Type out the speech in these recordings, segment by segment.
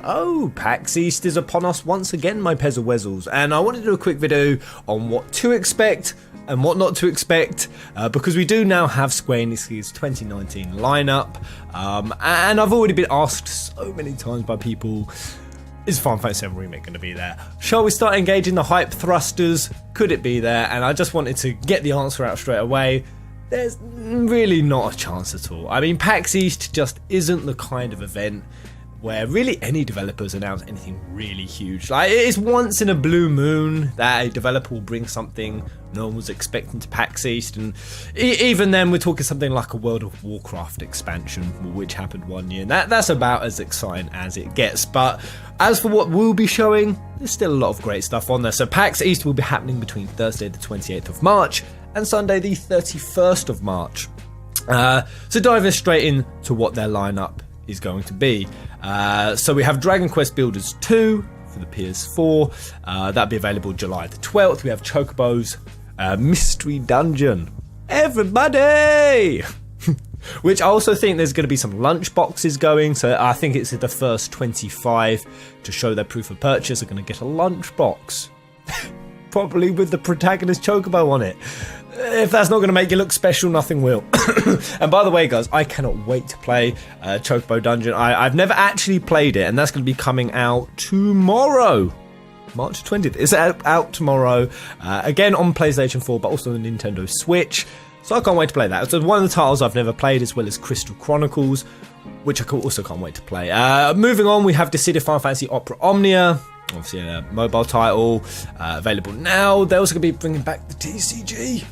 Oh, PAX East is upon us once again, my Pezzawezzles, and I want to do a quick video on what to expect and what not to expect, because we do now have Square Enix's 2019 lineup, and I've already been asked so many times by people, is Final Fantasy VII Remake going to be there? Shall we start engaging the hype thrusters? Could it be there? And I just wanted to get the answer out straight away. There's really not a chance at all. I mean, PAX East just isn't the kind of event where really any developers announce anything really huge. Like, it is once in a blue moon that a developer will bring something no one was expecting to PAX East, and even then we're talking something like a World of Warcraft expansion, which happened one year, and that's about as exciting as it gets. But as for what we'll be showing, there's still a lot of great stuff on there. So PAX East will be happening between Thursday the 28th of March and Sunday the 31st of March. So diving straight into what their lineup is going to be. So we have Dragon Quest Builders 2 for the PS4. That'll be available July the 12th. We have Chocobo's Mystery Dungeon. Everybody! Which I also think there's going to be some lunch boxes going. So I think it's the first 25 to show their proof of purchase are going to get a lunch box. Probably with the protagonist Chocobo on it. If that's not going to make you look special, nothing will. And by the way, guys, I cannot wait to play Chocobo Dungeon. I've never actually played it, and that's going to be coming out tomorrow. March 20th. It's out tomorrow. Again on PlayStation 4, but also on the Nintendo Switch. So I can't wait to play that. So one of the titles I've never played, as well as Crystal Chronicles, which I also can't wait to play. Moving on, we have Dissidia Final Fantasy Opera Omnia. Obviously a mobile title, available now. They're also going to be bringing back the TCG.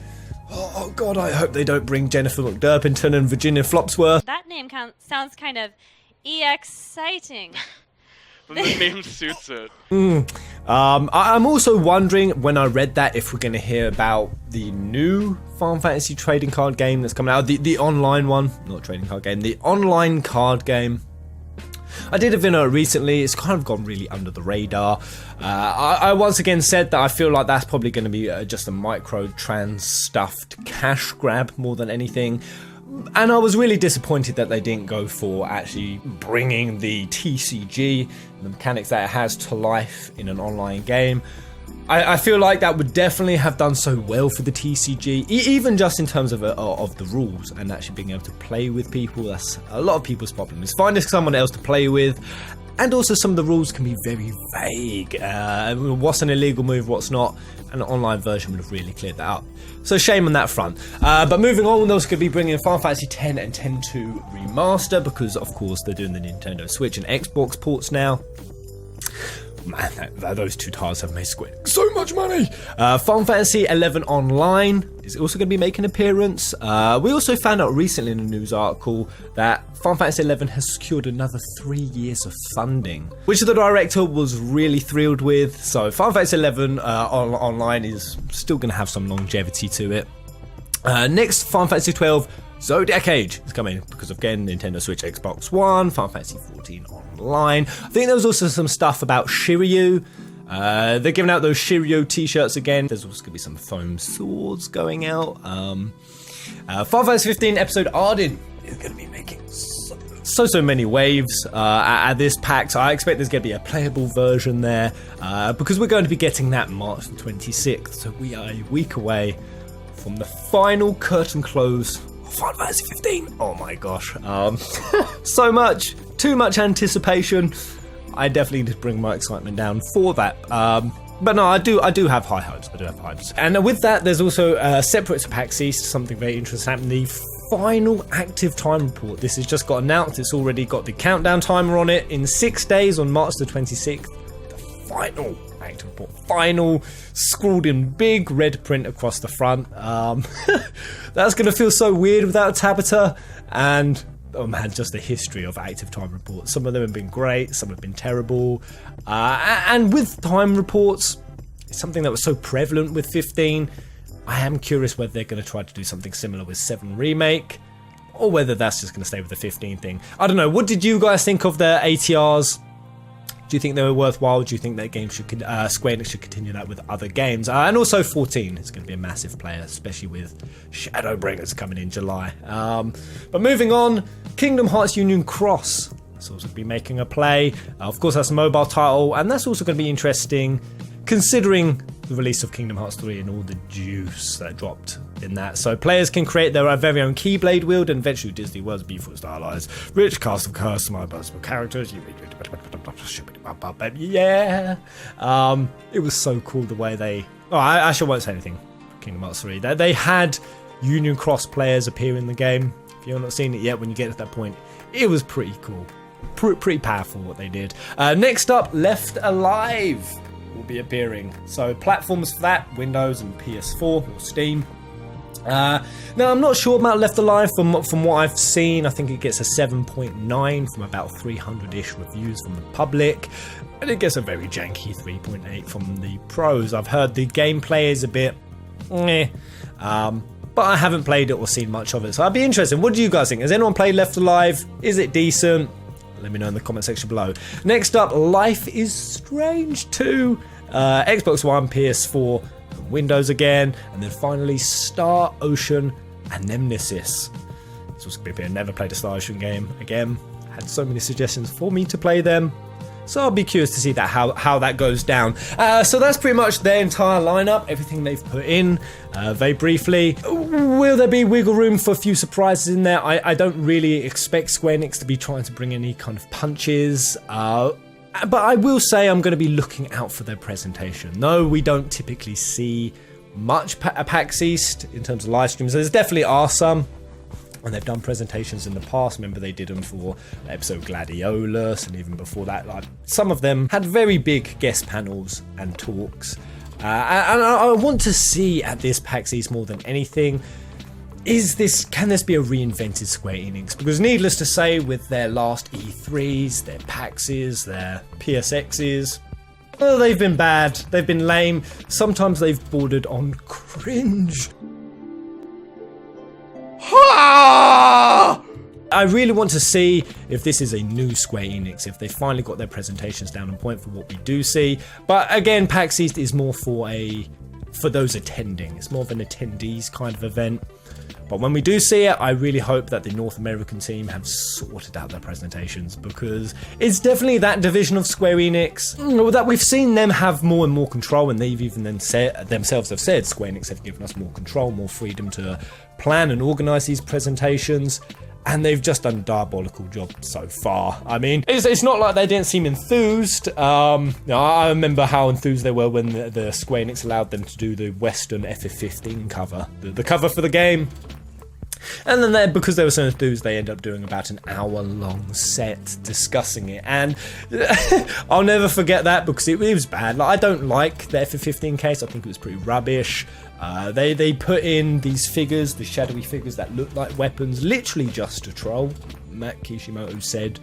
Oh god, I hope they don't bring Jennifer McDerpinton and Virginia Flopsworth. That name sounds kind of exciting. The name suits it. I'm also wondering, when I read that, if we're going to hear about the new Final Fantasy trading card game that's coming out. The online one, not trading card game, the online card game. I did a video recently, it's kind of gone really under the radar. I once again said that I feel like that's probably going to be just a micro-trans stuffed cash grab more than anything. And I was really disappointed that they didn't go for actually bringing the TCG, the mechanics that it has, to life in an online game. I feel like that would definitely have done so well for the TCG, even just in terms of the rules and actually being able to play with people. That's a lot of people's problem, is finding someone else to play with. And also some of the rules can be very vague. What's an illegal move, what's not. An online version would have really cleared that up. So shame on that front. But moving on, they're also going to be bringing Final Fantasy X and X-2 Remaster, because of course they're doing the Nintendo Switch and Xbox ports now. Man, those two titles have made Square Enix so much money! Final Fantasy XI Online is also going to be making an appearance. We also found out recently in a news article that Final Fantasy XI has secured another 3 years of funding, which the director was really thrilled with. So Final Fantasy XI Online is still going to have some longevity to it. Next, Final Fantasy XII Zodiac Age is coming, because of, again, Nintendo Switch, Xbox One, Final Fantasy XIV Online. I think there was also some stuff about Shiryu. They're giving out those Shiryu t-shirts again. There's also going to be some foam swords going out. Final Fantasy XV Epsiode Ardyn is going to be making so many waves at this PAX. I expect there's going to be a playable version there, because we're going to be getting that March the 26th. So we are a week away from the final curtain close of Final Fantasy 15. Oh my gosh. So much. Too much anticipation. I definitely need to bring my excitement down for that. But no, I do have high hopes. And with that, there's also separate to PAX East, something very interesting happening. The final active time report. This has just got announced. It's already got the countdown timer on it. In 6 days, on March the 26th, the final active report. Final, scrawled in big red print across the front. That's going to feel so weird without Tabata. And oh man, just a history of active time reports. Some of them have been great, some have been terrible. And with time reports, it's something that was so prevalent with 15. I am curious whether they're going to try to do something similar with 7 Remake, or whether that's just going to stay with the 15 thing. I don't know. What did you guys think of their ATRs? Do you think they were worthwhile? Do you think that game should Square Enix should continue that with other games? And also 14 is going to be a massive player, especially with Shadowbringers coming in July. But moving on, Kingdom Hearts Union Cross It's also going to be making a play. Of course, that's a mobile title, and that's also going to be interesting considering the release of Kingdom Hearts 3 and all the juice that dropped in that. So players can create their very own Keyblade wield and eventually Disney World's beautiful stylized, rich cast of customizable characters. Yeah. It was so cool the way they... Oh, I actually won't say anything for Kingdom Hearts 3. They had Union Cross players appear in the game. If you've not seen it yet, when you get to that point, it was pretty cool. Pretty powerful what they did. Next up, Left Alive will be appearing. So platforms for that, Windows and PS4 or Steam. Now I'm not sure about Left Alive from what I've seen. I think it gets a 7.9 from about 300-ish reviews from the public, and it gets a very janky 3.8 from the pros. I've heard the gameplay is a bit but I haven't played it or seen much of it, so I'd be interested. What do you guys think? Has anyone played Left Alive? Is it decent? Let me know in the comment section below. Next up, Life is Strange 2. Xbox One, PS4, and Windows again. And then finally, Star Ocean Anemnesis. This was going to be never played a Star Ocean game again. Had so many suggestions for me to play them. So I'll be curious to see that how that goes down. So that's pretty much their entire lineup, everything they've put in. Very briefly, will there be wiggle room for a few surprises in there? I don't really expect Square Enix to be trying to bring any kind of punches. But I will say I'm going to be looking out for their presentation. No, we don't typically see much at PAX East in terms of live streams. There's definitely are some. And they've done presentations in the past. Remember, they did them for episode Gladiolus, and even before that, like some of them had very big guest panels and talks. And I want to see at this PAX East more than anything, can this be a reinvented Square Enix? Because needless to say, with their last E3s, their PAXs, their PSXs, well, they've been bad, they've been lame, sometimes they've bordered on cringe. I really want to see if this is a new Square Enix, if they finally got their presentations down on point for what we do see. But again, PAX East is more for those attending. It's more of an attendees kind of event. But when we do see it, I really hope that the North American team have sorted out their presentations, because it's definitely that division of Square Enix that we've seen them have more and more control, and they've even then themselves have said Square Enix have given us more control, more freedom to plan and organise these presentations. And they've just done a diabolical job so far. I mean, it's not like they didn't seem enthused. I remember how enthused they were when the Square Enix allowed them to do the Western FF15 cover, the cover for the game. And then because they were so enthused, they ended up doing about an hour-long set discussing it. And I'll never forget that, because it was bad. Like, I don't like the FF15 case. I think it was pretty rubbish. They put in these figures, the shadowy figures that look like weapons, literally just to troll. Matt Kishimoto said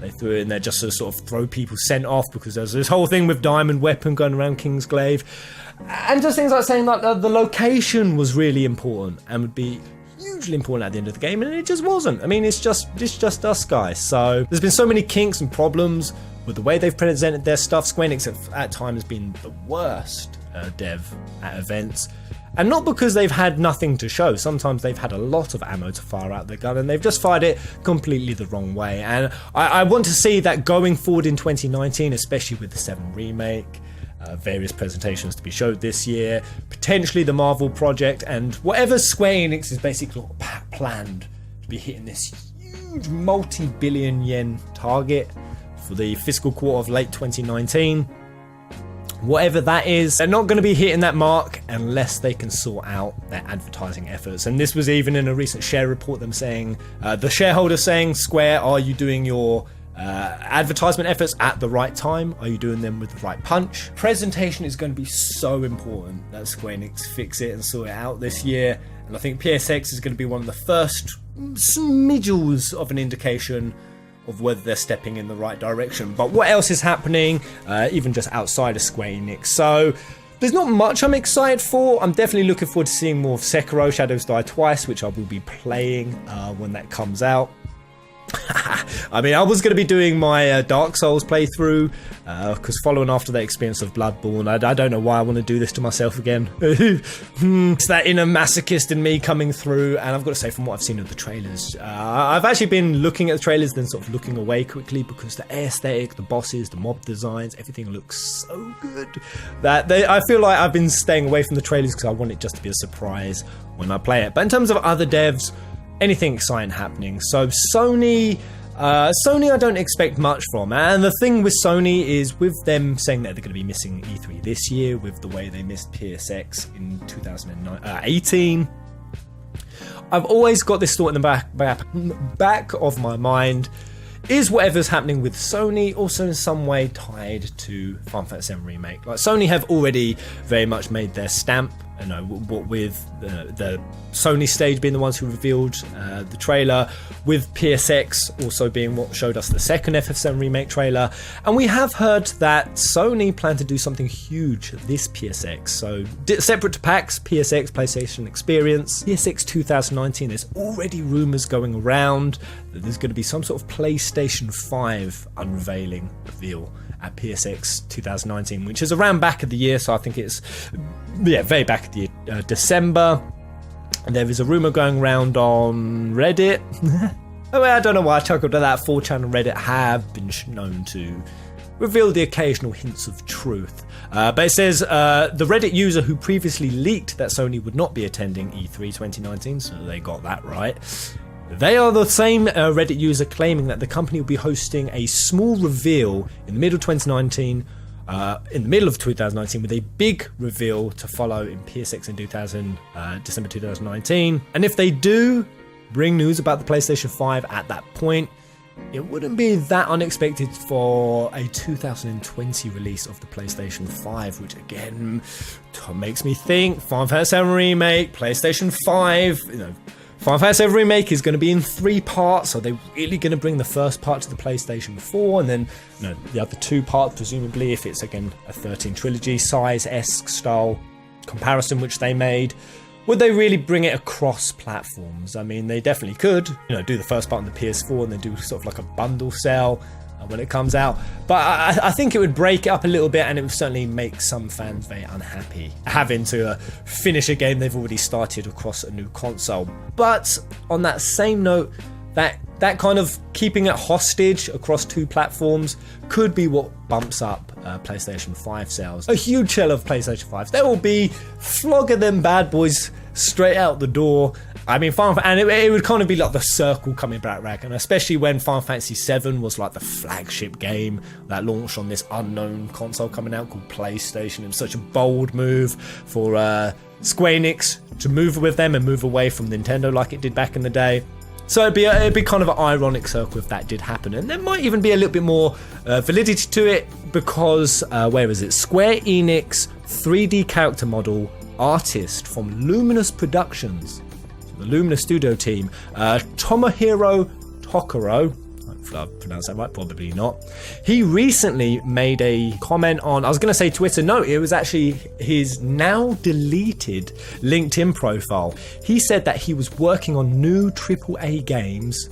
they threw it in there just to sort of throw people sent off, because there's this whole thing with Diamond Weapon going around Kingsglaive. And just things like saying that the location was really important and would be hugely important at the end of the game, and it just wasn't. I mean, it's just us guys. So there's been so many kinks and problems with the way they've presented their stuff. Square Enix at times has been the worst dev at events. And not because they've had nothing to show. Sometimes they've had a lot of ammo to fire out their gun, and they've just fired it completely the wrong way. And I want to see that going forward in 2019, especially with the 7 Remake, various presentations to be showed this year, potentially the Marvel project, and whatever Square Enix is basically planned to be hitting this huge multi-billion yen target for the fiscal quarter of late 2019. Whatever that is, they're not going to be hitting that mark unless they can sort out their advertising efforts. And this was even in a recent share report, them saying, the shareholder saying, Square, are you doing your advertisement efforts at the right time? Are you doing them with the right punch? Presentation is going to be so important that Square Enix fix it and sort it out this year. And I think PSX is going to be one of the first smidgels of an indication of whether they're stepping in the right direction. But what else is happening, even just outside of Square Enix? So there's not much I'm excited for. I'm definitely looking forward to seeing more of Sekiro Shadows Die Twice, which I will be playing when that comes out. I mean, I was going to be doing my Dark Souls playthrough, because following after the experience of Bloodborne, I don't know why I want to do this to myself again. It's that inner masochist in me coming through, and I've got to say, from what I've seen of the trailers, I've actually been looking at the trailers, then sort of looking away quickly, because the aesthetic, the bosses, the mob designs, everything looks so good, that I feel like I've been staying away from the trailers, because I want it just to be a surprise when I play it. But in terms of other devs, anything exciting happening. So Sony I don't expect much from, and the thing with Sony is, with them saying that they're going to be missing E3 this year, with the way they missed PSX in 2018, I've always got this thought in the back of my mind: is whatever's happening with Sony also in some way tied to Final Fantasy VII Remake? Like, Sony have already very much made their stamp, you know, what with the Sony stage being the ones who revealed the trailer, with PSX also being what showed us the second FF7 Remake trailer, and we have heard that Sony plan to do something huge this PSX. So separate to PAX, PSX, PlayStation Experience, PSX 2019, there's already rumours going around that there's going to be some sort of PlayStation 5 unveiling reveal at PSX 2019, which is around back of the year, so I think it's very back of the year, December. And there is a rumour going around on Reddit. I don't know why I chuckled at that. 4chan and Reddit have been known to reveal the occasional hints of truth. But it says the Reddit user who previously leaked that Sony would not be attending E3 2019, so they got that right. They are the same Reddit user claiming that the company will be hosting a small reveal in the middle of 2019, with a big reveal to follow in PSX in December 2019. And if they do bring news about the PlayStation 5 at that point, it wouldn't be that unexpected for a 2020 release of the PlayStation 5, which again makes me think Final Fantasy VII Remake, PlayStation 5, you know. Final Fantasy VII Remake is going to be in 3 parts, so they're really going to bring the first part to the PlayStation 4, and then the other 2 parts, presumably, if it's again a 13 trilogy size-esque style comparison which they made. Would they really bring it across platforms? I mean, they definitely could, do the first part on the PS4 and then do sort of like a bundle sale when it comes out, but I think it would break it up a little bit, and it would certainly make some fans very unhappy having to finish a game they've already started across a new console. But on that same note, that kind of keeping it hostage across 2 platforms could be what bumps up PlayStation 5 sales. A huge shell of PlayStation 5s. There will be flogging them bad boys straight out the door. I mean, it would kind of be like the circle coming back, and especially when Final Fantasy VII was like the flagship game that launched on this unknown console coming out called PlayStation. It was such a bold move for Square Enix to move with them and move away from Nintendo like it did back in the day. So it'd be kind of an ironic circle if that did happen, and there might even be a little bit more validity to it, because where is it? Square Enix 3D character model artist from Luminous Productions, the Luminous Studio team, Tomohiro Tokoro, if I pronounced that right, probably not. He recently made a comment on, I was going to say Twitter, no, it was actually his now deleted LinkedIn profile. He said that he was working on new AAA games,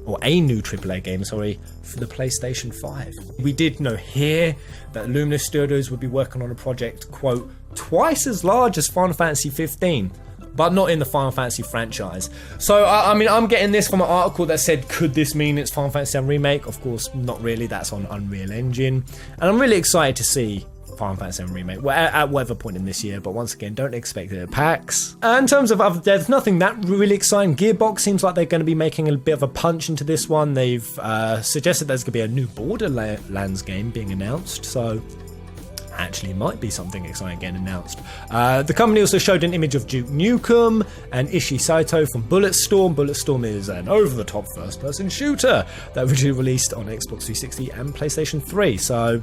or a new AAA game, sorry, for the PlayStation 5. We did hear that Luminous Studios would be working on a project, quote, twice as large as Final Fantasy 15. But not in the Final Fantasy franchise. So, I mean, I'm getting this from an article that said, could this mean it's Final Fantasy VII Remake? Of course, not really. That's on Unreal Engine. And I'm really excited to see Final Fantasy VII Remake at whatever point in this year. But once again, don't expect it at PAX. In terms of other devs, nothing that really exciting. Gearbox seems like they're going to be making a bit of a punch into this one. They've suggested there's going to be a new Borderlands game being announced. So actually might be something exciting getting announced. The company also showed an image of Duke Nukem and Ishii Saito from Bulletstorm. Bulletstorm is an over-the-top first-person shooter that originally released on Xbox 360 and PlayStation 3. So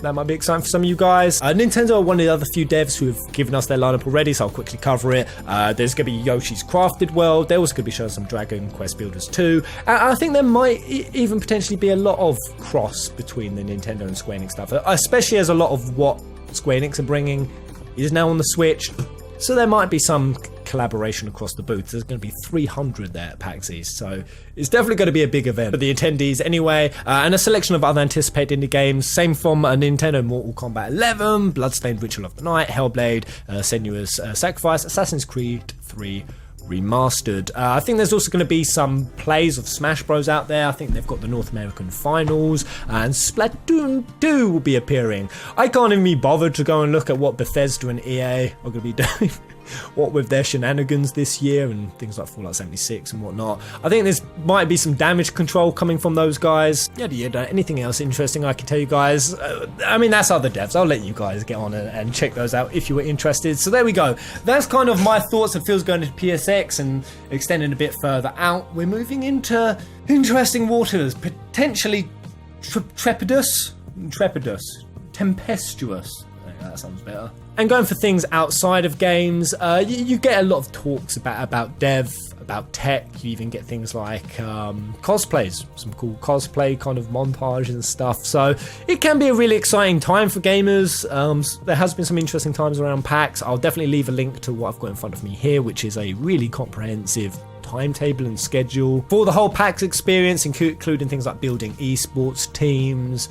that might be exciting for some of you guys. Nintendo are one of the other few devs who have given us their lineup already, so I'll quickly cover it. There's going to be Yoshi's Crafted World. They're also going to be showing some Dragon Quest Builders 2. And I think there might even potentially be a lot of cross between the Nintendo and Square Enix stuff, especially as a lot of what Square Enix are bringing is now on the Switch. So there might be some collaboration across the booths. There's going to be 300 there at PAX East, so it's definitely going to be a big event for the attendees anyway. And a selection of other anticipated indie games, same from Nintendo: Mortal Kombat 11, Bloodstained: Ritual of the Night, Hellblade, Senua's Sacrifice, Assassin's Creed 3 Remastered. I think there's also going to be some plays of Smash Bros out there. I think they've got the North American finals, and Splatoon 2 will be appearing. I can't even be bothered to go and look at what Bethesda and EA are going to be doing. What with their shenanigans this year and things like Fallout 76 and whatnot. I think there's might be some damage control coming from those guys. Yeah. Anything else interesting I can tell you guys? I mean, that's other devs. I'll let you guys get on and check those out if you were interested. So there we go. That's kind of my thoughts and feels going into PSX and extending a bit further out. We're moving into interesting waters, potentially tempestuous. That sounds better. And going for things outside of games, you get a lot of talks about dev, about tech. You even get things like cosplays, some cool cosplay kind of montage and stuff. So it can be a really exciting time for gamers. There has been some interesting times around PAX. I'll definitely leave a link to what I've got in front of me here, which is a really comprehensive timetable and schedule for the whole PAX experience, including things like building esports teams,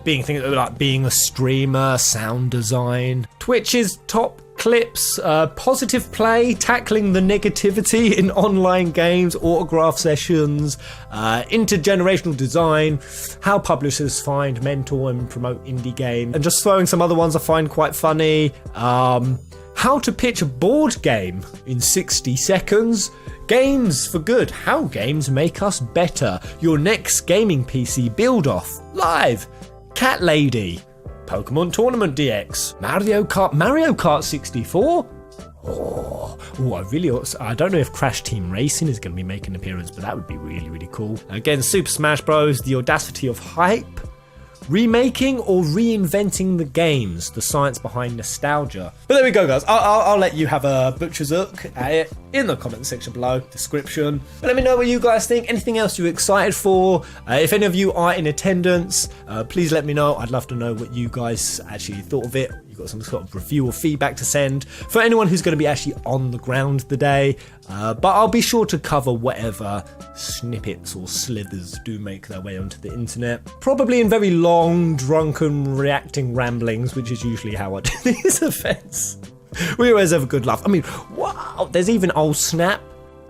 being a streamer, sound design, Twitch's top clips, positive play, tackling the negativity in online games, autograph sessions, intergenerational design, how publishers find, mentor and promote indie games, and just throwing some other ones I find quite funny. How to pitch a board game in 60 seconds. Games for good. How games make us better. Your next gaming PC build off. Live. Cat Lady. Pokemon Tournament DX. Mario Kart 64. I don't know if Crash Team Racing is going to be making an appearance, but that would be really, really cool. Again, Super Smash Bros. The audacity of hype. Remaking or reinventing the games, the science behind nostalgia. But there we go, guys. I'll let you have a butcher's look at it in the comment section below, description. But let me know what you guys think. Anything else you're excited for? If any of you are in attendance, please let me know. I'd love to know what you guys actually thought of it. You've got some sort of review or feedback to send for anyone who's going to be actually on the ground the day. But I'll be sure to cover whatever snippets or slithers do make their way onto the internet. Probably in very long, drunken, reacting ramblings, which is usually how I do these events. We always have a good laugh. I mean, wow, there's even snap,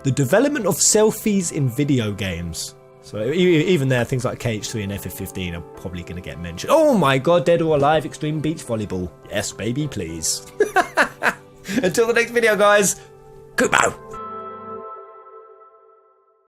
the development of selfies in video games. So even there, things like KH3 and FF15 are probably going to get mentioned. Oh my god, Dead or Alive Extreme Beach Volleyball. Yes, baby, please. Until the next video, guys. Goodbye.